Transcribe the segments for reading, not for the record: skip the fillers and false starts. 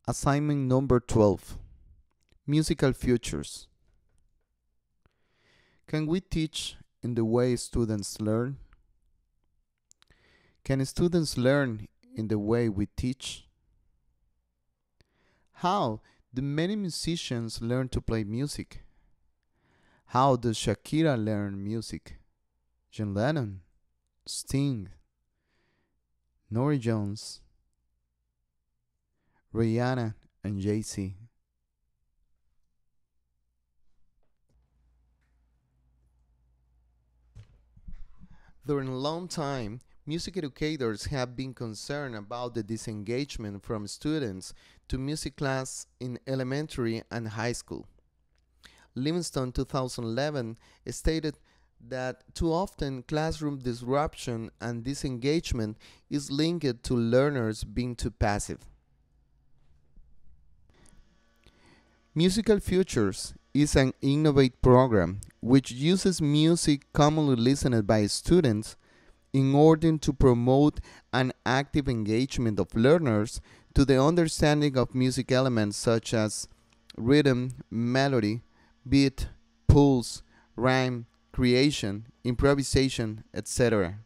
Assignment number 12. Musical Futures. Can we teach in the way students learn? Can students learn in the way we teach? How do many musicians learn to play music? How does Shakira learn music? John Lennon, Sting, Norah Jones, Rihanna, and Jay-Z. During a long time, music educators have been concerned about the disengagement from students to music class in elementary and high school. Livingston 2011 stated that too often classroom disruption and disengagement is linked to learners being too passive. Musical Futures is an innovative program which uses music commonly listened by students in order to promote an active engagement of learners to the understanding of music elements such as rhythm, melody, beat, pulse, rhyme, creation, improvisation, etc.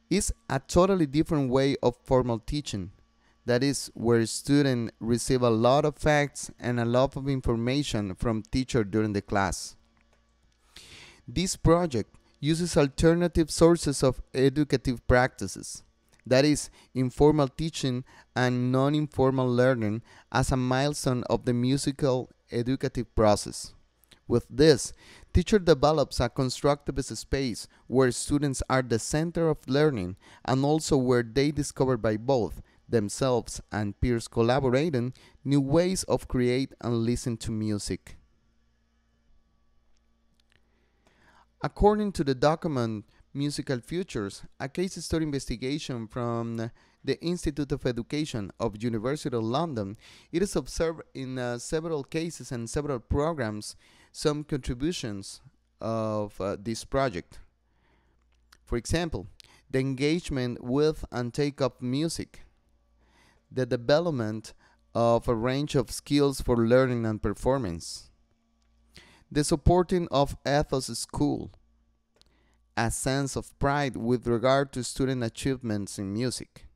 It's a totally different way of formal teaching. That is, where students receive a lot of facts and a lot of information from teacher during the class. This project uses alternative sources of educative practices, that is, informal teaching and non-informal learning as a milestone of the musical educative process. With this, teacher develops a constructivist space where students are the center of learning and also where they discover by both themselves and peers collaborating new ways of create and listen to music. According to the document Musical Futures, a case study investigation from the Institute of Education of University of London, it is observed in several cases and several programs some contributions of this project. For example, the engagement with and take up music, the development of a range of skills for learning and performance, the supporting of ethos school, a sense of pride with regard to student achievements in music.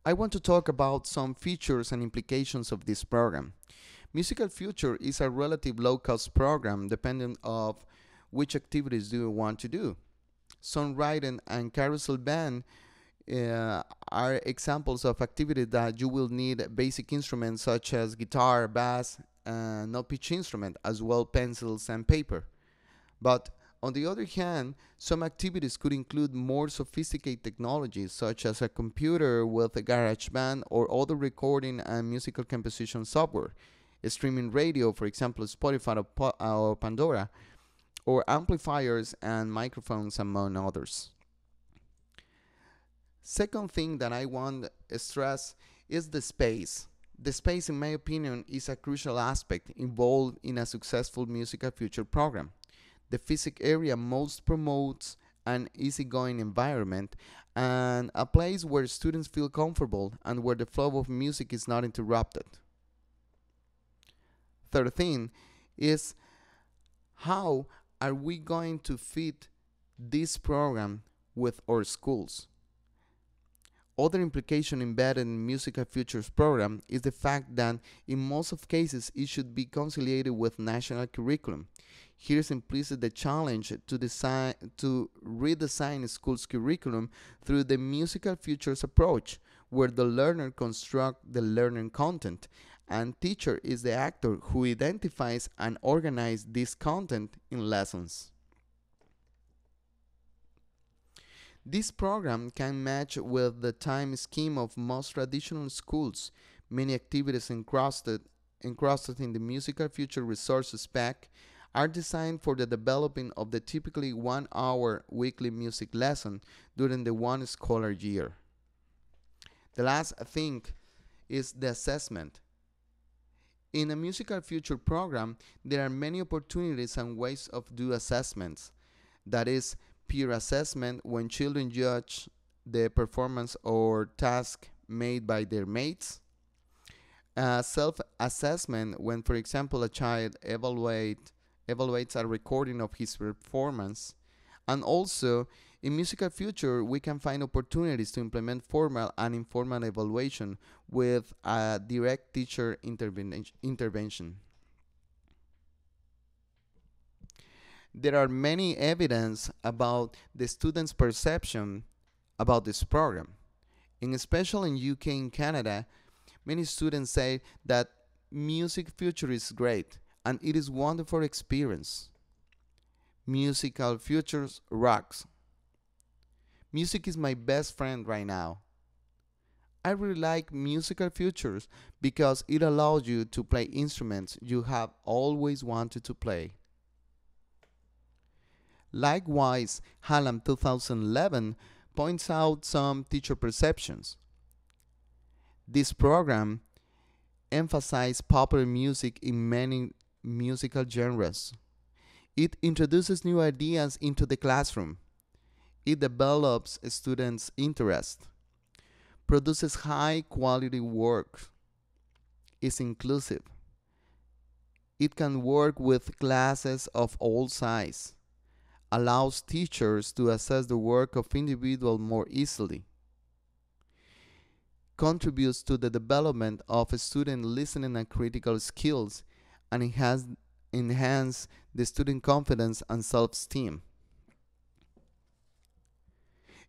I want to talk about some features and implications of this program. Musical Future is a relative low-cost program depending on which activities do you want to do. Songwriting and carousel band are examples of activities that you will need basic instruments such as guitar, bass, and no-pitch instrument, as well pencils and paper. But on the other hand, some activities could include more sophisticated technologies such as a computer with a GarageBand or other recording and musical composition software, streaming radio, for example Spotify or Pandora, or amplifiers and microphones, among others. Second thing that I want to stress is the space. The space, in my opinion, is a crucial aspect involved in a successful Musical Future program. The physical area most promotes an easygoing environment and a place where students feel comfortable and where the flow of music is not interrupted. Third thing is, how are we going to fit this program with our schools? Other implication embedded in Musical Futures program is the fact that in most of cases it should be conciliated with national curriculum. Here is implicit the challenge to redesign schools' curriculum through the Musical Futures approach, where the learner constructs the learning content and teacher is the actor who identifies and organizes this content in lessons. This program can match with the time scheme of most traditional schools. Many activities encrusted in the Musical Future Resources Pack are designed for the developing of the typically 1 hour weekly music lesson during the one scholar year. The last thing is the assessment. In a Musical Future program, there are many opportunities and ways of do assessments. That is, peer assessment, when children judge the performance or task made by their mates, self-assessment when, for example, a child evaluates a recording of his performance. And also, in Musical Future, we can find opportunities to implement formal and informal evaluation with a direct teacher intervention. There are many evidence about the students' perception about this program. And especially in UK and Canada, many students say that Music Future is great and it is wonderful experience. Musical Futures rocks. Music is my best friend right now. I really like Musical Futures because it allows you to play instruments you have always wanted to play. Likewise, Hallam 2011 points out some teacher perceptions. This program emphasizes popular music in many musical genres. It introduces new ideas into the classroom. It develops students' interest, produces high quality work, is inclusive. It can work with classes of all sizes, allows teachers to assess the work of individuals more easily, contributes to the development of student listening and critical skills, and enhance the student confidence and self-esteem.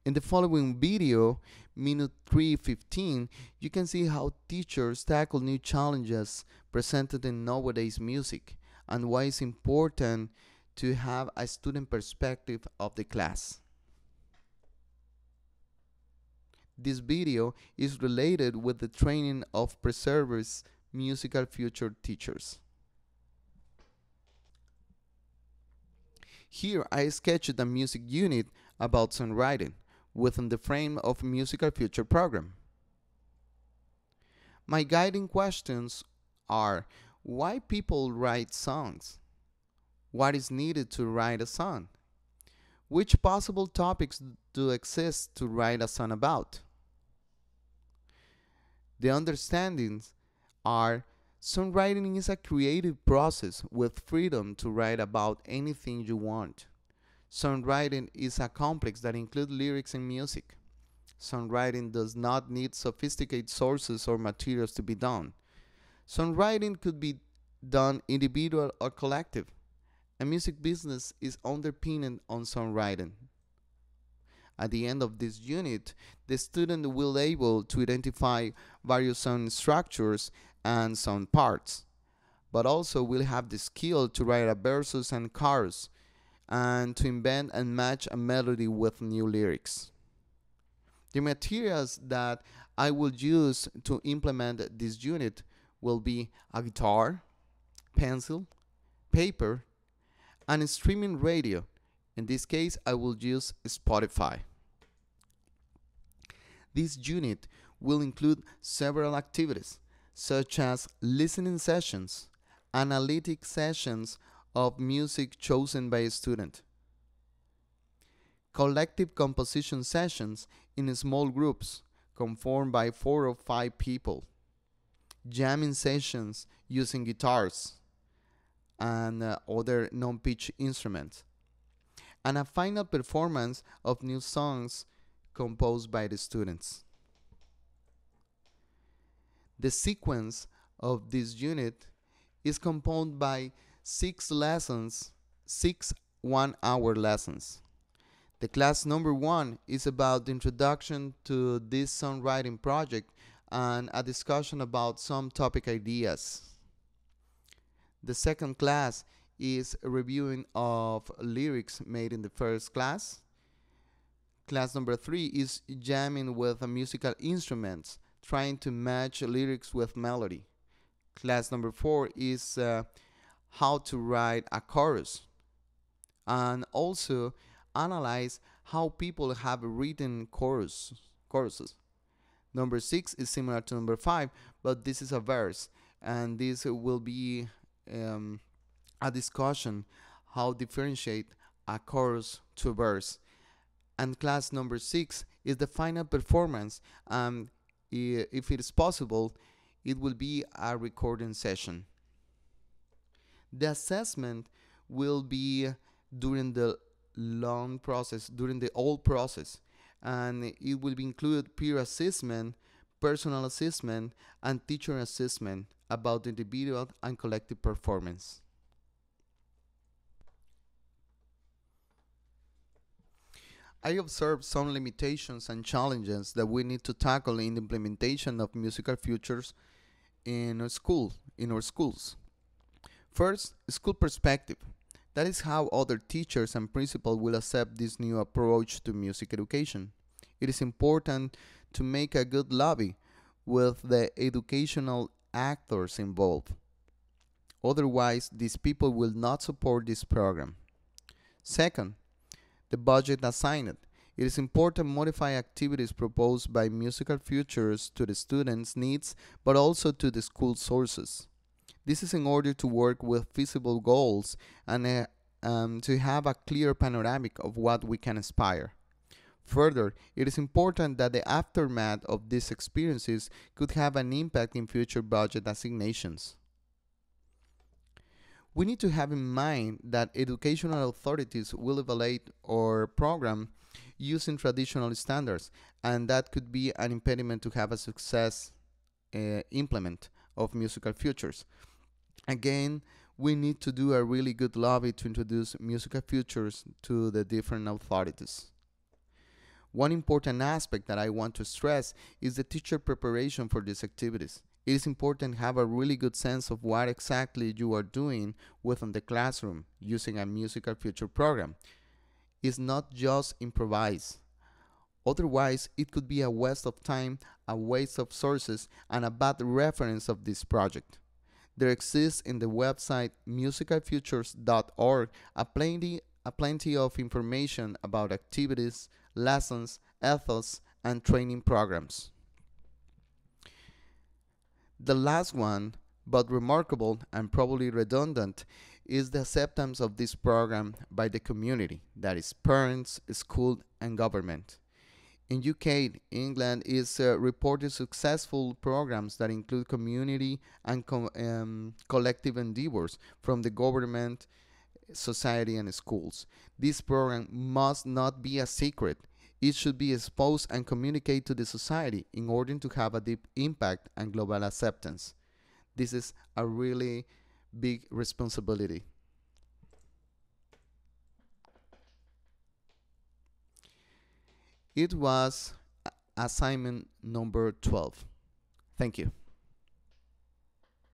In the following video, minute 3:15, you can see how teachers tackle new challenges presented in nowadays music and why it's important to have a student perspective of the class. This video is related with the training of Preserver's Musical Future teachers. Here I sketched a music unit about songwriting within the frame of Musical Future program. My guiding questions are: why people write songs? What is needed to write a song? Which possible topics do exist to write a song about? The understandings are: songwriting is a creative process with freedom to write about anything you want. Songwriting is a complex that includes lyrics and music. Songwriting does not need sophisticated sources or materials to be done. Songwriting could be done individual or collective. A music business is underpinned on songwriting. At the end of this unit, the student will be able to identify various sound structures and sound parts, but also will have the skill to write a verses and chorus, and to invent and match a melody with new lyrics. The materials that I will use to implement this unit will be a guitar, pencil, paper, and a streaming radio. In this case, I will use Spotify. This unit will include several activities, such as listening sessions, analytic sessions of music chosen by a student, collective composition sessions in small groups conformed by 4 or 5 people, jamming sessions using guitars and other non-pitch instruments, and a final performance of new songs composed by the students. The sequence of this unit is composed by 6 lessons, 6 one-hour lessons. The class number 1 is about the introduction to this songwriting project and a discussion about some topic ideas. The second class is a reviewing of lyrics made in the first class. Class number 3 is jamming with musical instruments, trying to match lyrics with melody. Class number 4 is how to write a chorus, and also analyze how people have written choruses. Number 6 is similar to number 5, but this is a verse, and this will be a discussion how differentiate a chorus to a verse. And class number 6 is the final performance. if it is possible, it will be a recording session. The assessment will be during the long process, during the whole process, and it will include peer assessment, personal assessment, and teacher assessment about individual and collective performance. I observed some limitations and challenges that we need to tackle in the implementation of musical futures in our schools. First, school perspective. That is how other teachers and principals will accept this new approach to music education. It is important to make a good lobby with the educational actors involved. Otherwise, these people will not support this program. Second, the budget assigned. It is important to modify activities proposed by Musical Futures to the students' needs, but also to the school sources. This is in order to work with feasible goals and to have a clear panoramic of what we can aspire. Further, it is important that the aftermath of these experiences could have an impact in future budget assignations. We need to have in mind that educational authorities will evaluate our program using traditional standards, and that could be an impediment to have a success implement of Musical Futures. Again, we need to do a really good lobby to introduce Musical Futures to the different authorities. One important aspect that I want to stress is the teacher preparation for these activities. It is important to have a really good sense of what exactly you are doing within the classroom using a Musical Future program. It's not just improvise. Otherwise, it could be a waste of time, a waste of sources, and a bad reference of this project. There exists in the website musicalfutures.org a plenty of information about activities, lessons, ethos, and training programs. The last one, but remarkable and probably redundant, is the acceptance of this program by the community, that is parents, school, and government. In UK, England is reported successful programs that include community and collective endeavors from the government, society, and schools. This program must not be a secret. It should be exposed and communicated to the society in order to have a deep impact and global acceptance. This is a really big responsibility. It was assignment number 12. Thank you.